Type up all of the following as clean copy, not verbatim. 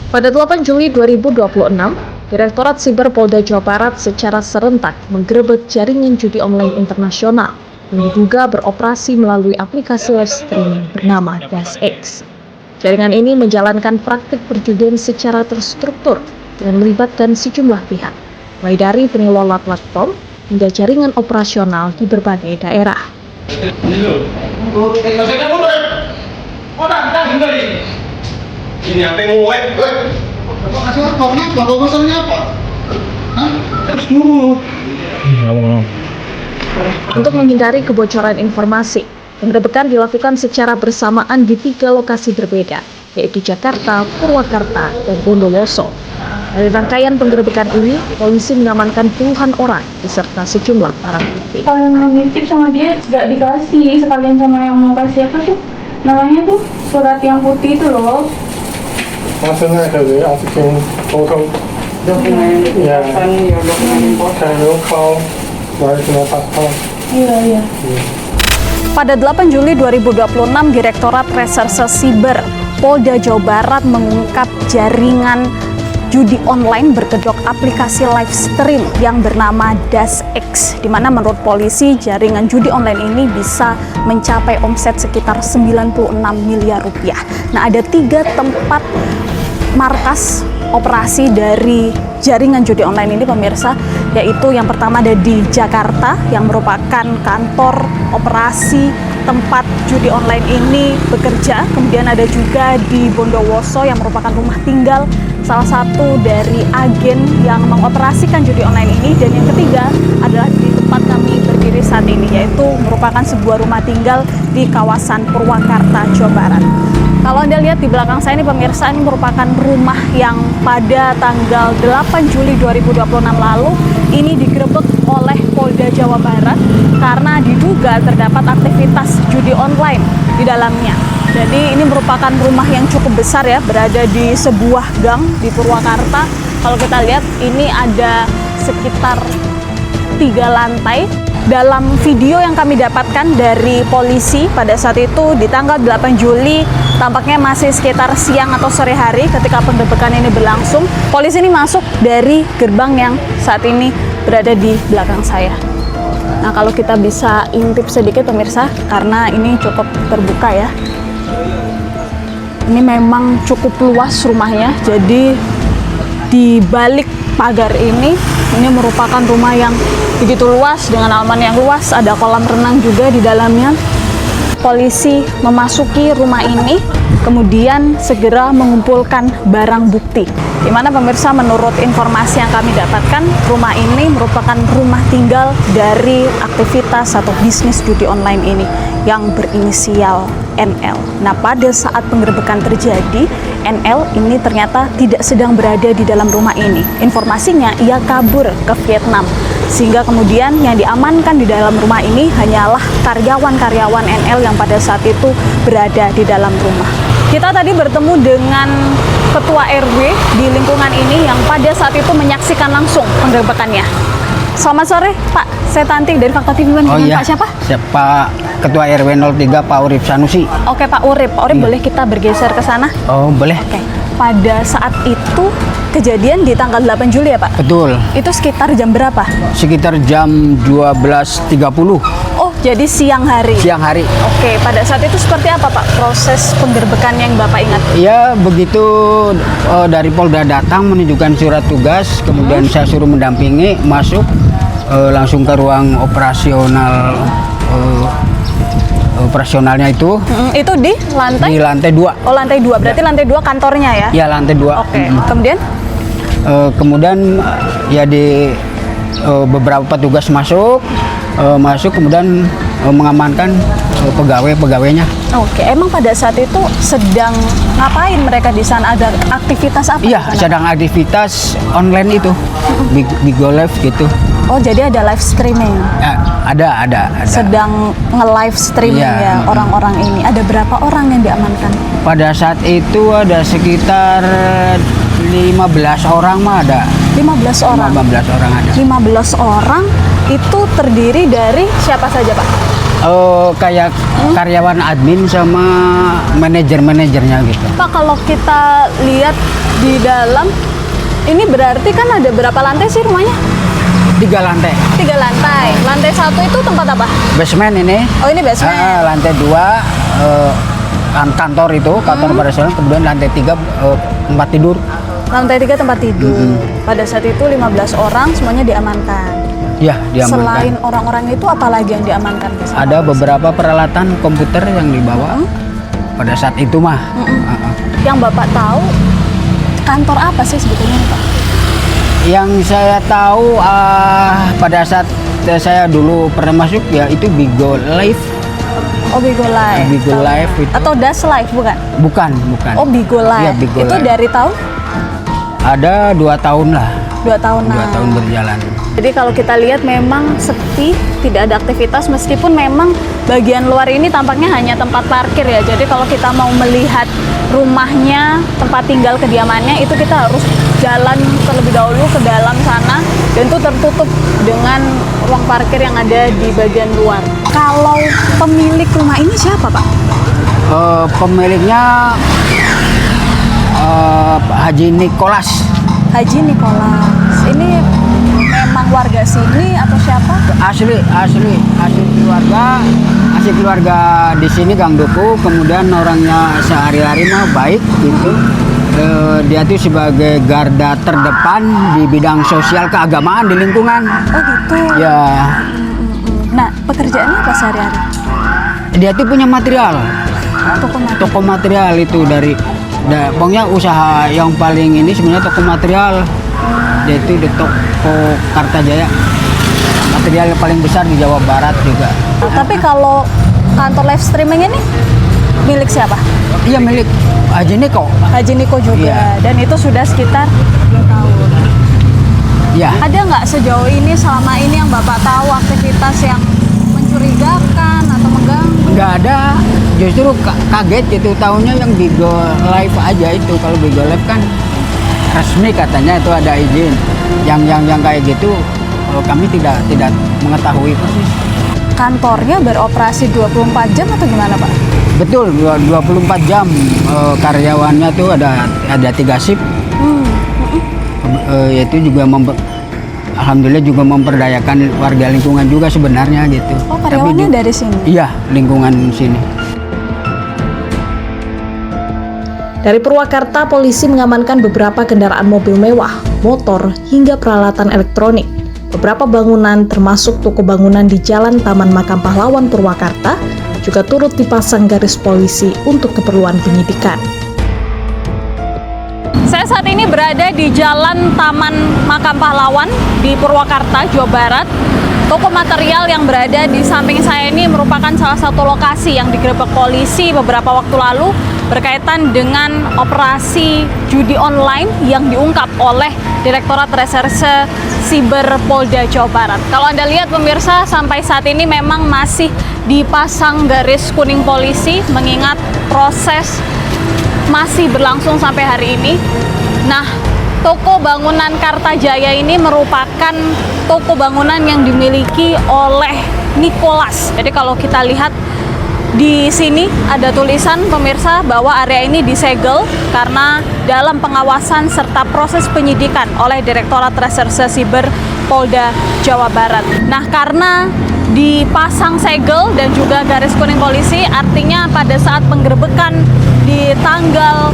Pada 8 Juli 2026, Direktorat Siber Polda Jawa Barat secara serentak menggerebek jaringan judi online internasional yang diduga beroperasi melalui aplikasi live streaming bernama DasX. Jaringan ini menjalankan praktik perjudian secara terstruktur dengan melibatkan sejumlah pihak, mulai dari pengelola platform hingga jaringan operasional di berbagai daerah. Ini apa yang mau Bapak kasih lapornya apa? Bapak masalahnya apa? Hah? Terus dulu. Untuk menghindari kebocoran informasi, penggerebekan dilakukan secara bersamaan di 3 lokasi berbeda, yaitu Jakarta, Purwakarta, dan Bondowoso. Dari rangkaian penggerebekan ini, polisi mengamankan puluhan orang beserta sejumlah barang bukti. Kalau yang mau nitip sama dia nggak dikasih, sekalian sama yang mau kasih apa tuh? Namanya tuh surat yang putih itu loh. 他现在的人要是跟沟通， Dokumen Ya. ya dokumen 看邮包，完什么发票。 Iya. Pada 8 Juli 2026, Direktorat Reserse Siber Polda Jawa Barat mengungkap jaringan judi online berkedok aplikasi live stream yang bernama DasX, di mana menurut polisi jaringan judi online ini bisa mencapai omset sekitar 96 miliar rupiah. Nah, ada 3 tempat markas operasi dari jaringan judi online ini pemirsa, yaitu yang pertama ada di Jakarta yang merupakan kantor operasi tempat judi online ini bekerja, kemudian ada juga di Bondowoso yang merupakan rumah tinggal salah satu dari agen yang mengoperasikan judi online ini, dan yang ketiga adalah di tempat kami berdiri saat ini, yaitu merupakan sebuah rumah tinggal di kawasan Purwakarta, Jawa Barat. Kalau Anda lihat di belakang saya ini pemirsa, ini merupakan rumah yang pada tanggal 8 Juli 2026 lalu ini digerebek oleh Polda Jawa Barat karena diduga terdapat aktivitas judi online di dalamnya. Jadi ini merupakan rumah yang cukup besar ya, berada di sebuah gang di Purwakarta. Kalau kita lihat ini ada sekitar 3 lantai. Dalam video yang kami dapatkan dari polisi pada saat itu di tanggal 8 Juli, tampaknya masih sekitar siang atau sore hari ketika penggerebekan ini berlangsung. Polisi ini masuk dari gerbang yang saat ini berada di belakang saya. Nah, kalau kita bisa intip sedikit pemirsa, karena ini cukup terbuka ya. Ini memang cukup luas rumahnya, jadi di balik pagar ini merupakan rumah yang begitu luas dengan halaman yang luas, ada kolam renang juga di dalamnya. Polisi memasuki rumah ini, kemudian segera mengumpulkan barang bukti. Di mana pemirsa, menurut informasi yang kami dapatkan, rumah ini merupakan rumah tinggal dari aktivitas atau bisnis judi online ini yang berinisial NL. Nah, pada saat penggerebekan terjadi, NL ini ternyata tidak sedang berada di dalam rumah ini. Informasinya ia kabur ke Vietnam, sehingga kemudian yang diamankan di dalam rumah ini hanyalah karyawan-karyawan NL yang pada saat itu berada di dalam rumah. Kita tadi bertemu dengan Ketua RW di lingkungan ini yang pada saat itu menyaksikan langsung penggerebekannya. Selamat sore, Pak. Saya Tanti dari Fakta TV. Oh iya. Pak siapa? Pak Ketua RW 03 Pak Urip Sanusi. Oke, Pak Urip. Pak Urip, Iya. boleh kita bergeser ke sana? Oh, boleh. Oke. Pada saat itu kejadian di tanggal 8 Juli ya, Pak? Betul. Itu sekitar jam berapa? Sekitar jam 12.30 Oh, jadi siang hari. siang hari. Oke, pada saat itu seperti apa, Pak, proses penggerbekan yang Bapak ingat? Ya, begitu dari Polda datang menunjukkan surat tugas, kemudian saya suruh mendampingi masuk langsung ke ruang operasionalnya itu. Itu di lantai? Di lantai 2. Oh, lantai 2. Berarti lantai 2 kantornya ya? Ya, lantai 2. Oke. Kemudian? Kemudian ya di beberapa petugas masuk kemudian mengamankan pegawainya. Oke, emang pada saat itu sedang ngapain mereka di sana? Ada aktivitas apa? Iya, di sana? sedang aktivitas online itu di Go Live gitu. Oh, jadi ada live streaming. Ya, ada. Sedang nge-live streaming Iya. ya orang-orang ini. Ada berapa orang yang diamankan? Pada saat itu ada sekitar 15 orang mah ada. 15 orang. 15 orang ada. 15 orang itu terdiri dari siapa saja, Pak? Kayak karyawan admin sama manajer-manajernya gitu. Pak, kalau kita lihat di dalam, ini berarti kan ada berapa lantai sih rumahnya? 3 lantai. 3 lantai. Lantai 1 itu tempat apa? Basement ini. Oh, ini basement. Lantai 2 kantor itu, kantor operasional. Kemudian lantai 3 tempat tidur. Lantai 3 tempat tidur. Pada saat itu 15 orang semuanya diamankan. Ya, diamankan. Selain orang-orang itu, apa lagi yang diamankan? Ada beberapa peralatan komputer yang dibawa pada saat itu mah. Yang Bapak tahu, kantor apa sih sebetulnya, Pak? Yang saya tahu pada saat saya dulu pernah masuk ya itu Bigo Live. Oh, Bigo Live. Bigo Live itu. Atau Das Live, bukan? Bukan. Oh, Bigo Live. Iya, Bigo itu Live. dari tahun? Ada 2 tahun lah. 2 tahun. 2 tahun berjalan. Jadi kalau kita lihat memang sepi, tidak ada aktivitas, meskipun memang bagian luar ini tampaknya hanya tempat parkir ya. Jadi kalau kita mau melihat rumahnya, tempat tinggal kediamannya, itu kita harus jalan terlebih dahulu ke dalam sana, dan itu tertutup dengan ruang parkir yang ada di bagian luar. Kalau pemilik rumah ini siapa, Pak? Pemiliknya Haji Nikolas. Haji Nikolas. Ini memang warga sini atau siapa? Asli keluarga di sini Gang Duku. Kemudian orangnya sehari-hari mah baik gitu. Dia tuh sebagai garda terdepan di bidang sosial keagamaan di lingkungan. Oh gitu. Ya, Nah, pekerjaannya apa sehari-hari? dia tuh punya material. Toko material. Toko material itu pokoknya usaha yang paling ini sebenarnya toko material. Dia itu di toko Kartajaya. Material yang paling besar di Jawa Barat juga. Tapi kalau kantor live streaming ini milik siapa? Iya, milik Haji Niko. Haji Niko juga. Iya. Dan itu sudah sekitar 2 tahun. Ya. Ada nggak sejauh ini, selama ini yang Bapak tahu aktivitas yang mencurigakan atau mengganggu? Nggak ada, justru kaget gitu tahunya yang Bigo Live aja itu. Kalau Bigo Live kan resmi katanya itu ada izin. Yang kayak gitu kami tidak mengetahui persis. Kantornya beroperasi 24 jam atau gimana, Pak? Betul, 24 jam. Karyawannya tuh ada 3 shift. Itu juga alhamdulillah juga memperdayakan warga lingkungan juga sebenarnya gitu. Oh, karyawannya dari sini? Iya, lingkungan sini. Dari Purwakarta, polisi mengamankan beberapa kendaraan mobil mewah, motor, hingga peralatan elektronik. Beberapa bangunan, termasuk toko bangunan di Jalan Taman Makam Pahlawan Purwakarta, juga turut dipasang garis polisi untuk keperluan penyidikan. Saya saat ini berada di Jalan Taman Makam Pahlawan di Purwakarta, Jawa Barat. Toko material yang berada di samping saya ini merupakan salah satu lokasi yang digerebek polisi beberapa waktu lalu berkaitan dengan operasi judi online yang diungkap oleh Direktorat Reserse Siber Polda Jawa Barat. Kalau Anda lihat pemirsa, sampai saat ini memang masih dipasang garis kuning polisi mengingat proses masih berlangsung sampai hari ini. Nah, toko bangunan Kartajaya ini merupakan toko bangunan yang dimiliki oleh Nikolas. Jadi kalau kita lihat di sini ada tulisan pemirsa bahwa area ini disegel karena dalam pengawasan serta proses penyidikan oleh Direktorat Reserse Siber Polda Jawa Barat. Nah, karena dipasang segel dan juga garis kuning polisi, artinya pada saat penggerebekan di tanggal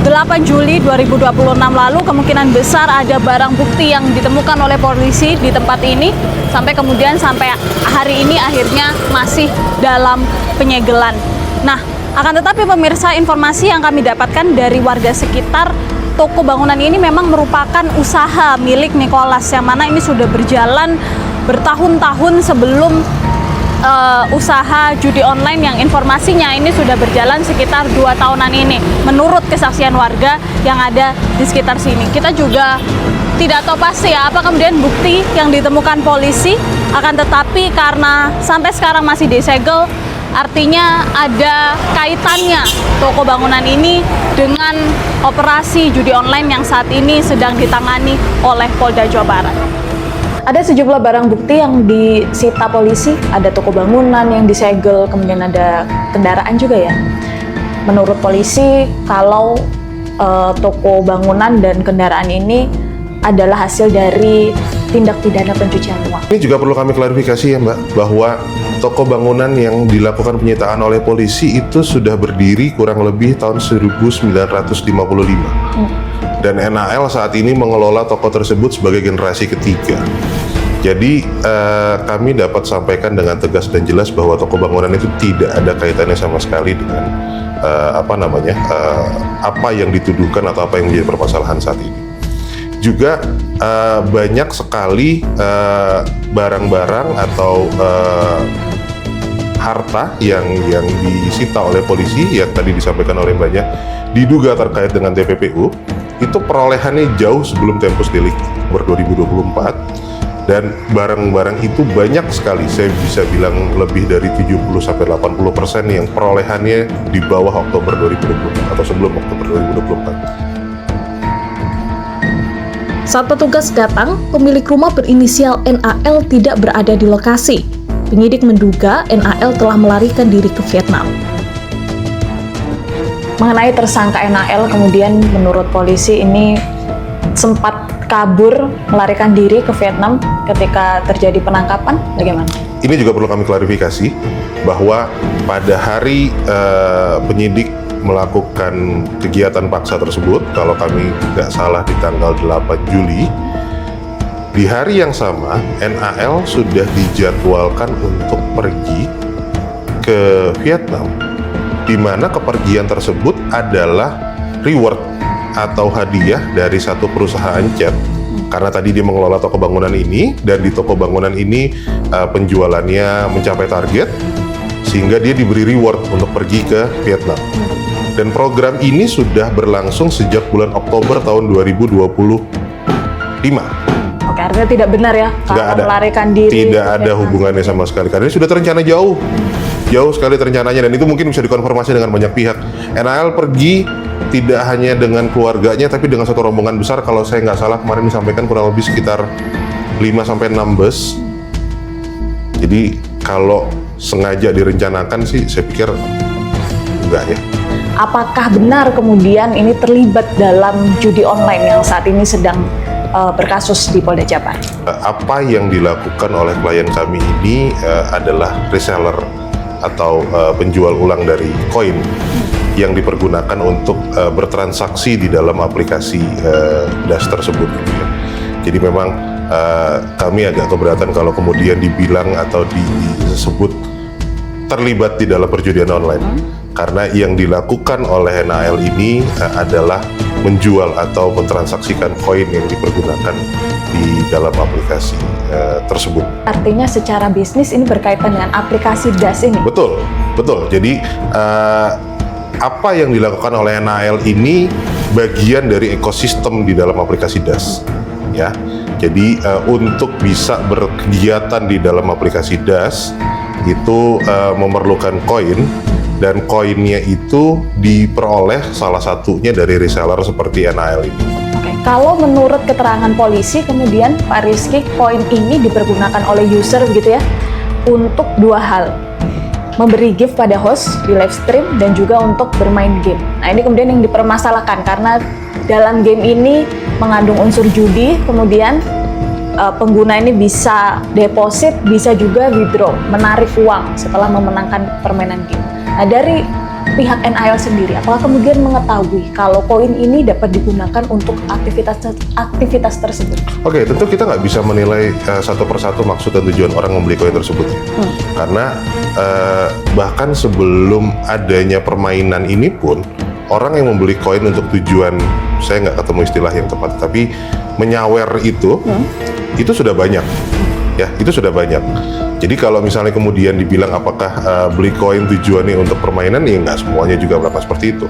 8 Juli 2026 lalu kemungkinan besar ada barang bukti yang ditemukan oleh polisi di tempat ini sampai kemudian sampai hari ini akhirnya masih dalam penyegelan. Nah, akan tetapi pemirsa, informasi yang kami dapatkan dari warga sekitar, toko bangunan ini memang merupakan usaha milik Nikolas yang mana ini sudah berjalan bertahun-tahun sebelum usaha judi online yang informasinya ini sudah berjalan sekitar 2 tahunan ini menurut kesaksian warga yang ada di sekitar sini. Kita juga tidak tahu pasti ya apa kemudian bukti yang ditemukan polisi, akan tetapi karena sampai sekarang masih disegel, artinya ada kaitannya toko bangunan ini dengan operasi judi online yang saat ini sedang ditangani oleh Polda Jawa Barat. Ada sejumlah barang bukti yang disita polisi, ada toko bangunan yang disegel, kemudian ada kendaraan juga ya. Menurut polisi, kalau toko bangunan dan kendaraan ini adalah hasil dari tindak pidana pencucian uang. Ini juga perlu kami klarifikasi ya Mbak, bahwa toko bangunan yang dilakukan penyitaan oleh polisi itu sudah berdiri kurang lebih tahun 1955. Dan NAL saat ini mengelola toko tersebut sebagai generasi ketiga. Jadi kami dapat sampaikan dengan tegas dan jelas bahwa toko bangunan itu tidak ada kaitannya sama sekali dengan apa yang dituduhkan atau apa yang menjadi permasalahan saat ini. Juga banyak sekali barang-barang atau harta yang disita oleh polisi yang tadi disampaikan oleh Mbaknya diduga terkait dengan TPPU, itu perolehannya jauh sebelum Tempus Delicti 2024. Dan barang-barang itu banyak sekali, saya bisa bilang lebih dari 70-80% yang perolehannya di bawah Oktober 2024 atau sebelum Oktober 2024. Saat petugas datang, pemilik rumah berinisial NAL tidak berada di lokasi. Penyidik menduga NAL telah melarikan diri ke Vietnam. Mengenai tersangka NAL, kemudian menurut polisi ini sempat kabur, melarikan diri ke Vietnam ketika terjadi penangkapan, bagaimana? Ini juga perlu kami klarifikasi bahwa pada hari penyidik melakukan kegiatan paksa tersebut, kalau kami tidak salah di tanggal 8 Juli, di hari yang sama NAL sudah dijadwalkan untuk pergi ke Vietnam, di mana kepergian tersebut adalah reward atau hadiah dari satu perusahaan cat. Karena tadi dia mengelola toko bangunan ini, dan di toko bangunan ini penjualannya mencapai target, sehingga dia diberi reward untuk pergi ke Vietnam. Dan program ini sudah berlangsung sejak bulan Oktober tahun 2025. Oke, artinya tidak benar ya kalau melarikan diri. Tidak ada hubungannya sama sekali, karena ini sudah terencana jauh sekali terencananya, dan itu mungkin bisa dikonfirmasi dengan banyak pihak. NAL pergi tidak hanya dengan keluarganya, tapi dengan satu rombongan besar. Kalau saya nggak salah kemarin disampaikan kurang lebih sekitar 5-6 bus. Jadi kalau sengaja direncanakan sih, saya pikir enggak ya. Apakah benar kemudian ini terlibat dalam judi online yang saat ini sedang berkasus di Polda Jabar? Apa yang dilakukan oleh klien kami ini adalah reseller atau penjual ulang dari koin yang dipergunakan untuk bertransaksi di dalam aplikasi DAS tersebut gitu ya. Jadi memang kami agak keberatan kalau kemudian dibilang atau disebut terlibat di dalam perjudian online. Karena yang dilakukan oleh NAL ini adalah menjual atau mentransaksikan koin yang dipergunakan di dalam aplikasi tersebut. Artinya secara bisnis ini berkaitan dengan aplikasi DAS ini? Betul. Jadi apa yang dilakukan oleh NAL ini bagian dari ekosistem di dalam aplikasi DAS, ya. Jadi untuk bisa berkegiatan di dalam aplikasi DAS itu memerlukan koin, dan koinnya itu diperoleh salah satunya dari reseller seperti NAL ini. Oke, kalau menurut keterangan polisi kemudian Pak Rizky, koin ini dipergunakan oleh user begitu ya untuk dua hal. Memberi gift pada host di live stream dan juga untuk bermain game. Nah, ini kemudian yang dipermasalahkan karena dalam game ini mengandung unsur judi, kemudian pengguna ini bisa deposit, bisa juga withdraw, menarik uang setelah memenangkan permainan game. Nah, dari pihak NAL sendiri, apakah kemudian mengetahui kalau koin ini dapat digunakan untuk aktivitas tersebut? Oke, tentu kita nggak bisa menilai satu persatu maksud dan tujuan orang membeli koin tersebut ya. Karena bahkan sebelum adanya permainan ini pun, orang yang membeli koin untuk tujuan, saya nggak ketemu istilah yang tepat, tapi menyawer itu sudah banyak. Ya, itu sudah banyak. Jadi kalau misalnya kemudian dibilang apakah beli koin tujuannya untuk permainan, ya nggak semuanya juga melakukan seperti itu.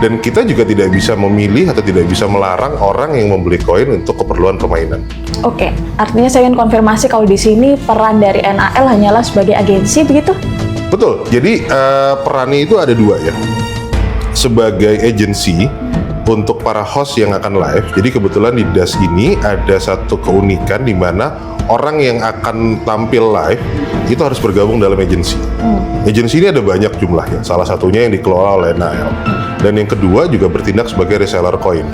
Dan kita juga tidak bisa memilih atau tidak bisa melarang orang yang membeli koin untuk keperluan permainan. Oke, artinya saya ingin konfirmasi kalau di sini peran dari NAL hanyalah sebagai agensi begitu? Betul. Jadi perannya itu ada dua ya. Sebagai agensi untuk para host yang akan live. Jadi kebetulan di DAS ini ada satu keunikan di mana orang yang akan tampil live itu harus bergabung dalam agensi. Agensi ini ada banyak jumlahnya, salah satunya yang dikelola oleh Nael. Dan yang kedua juga bertindak sebagai reseller koin.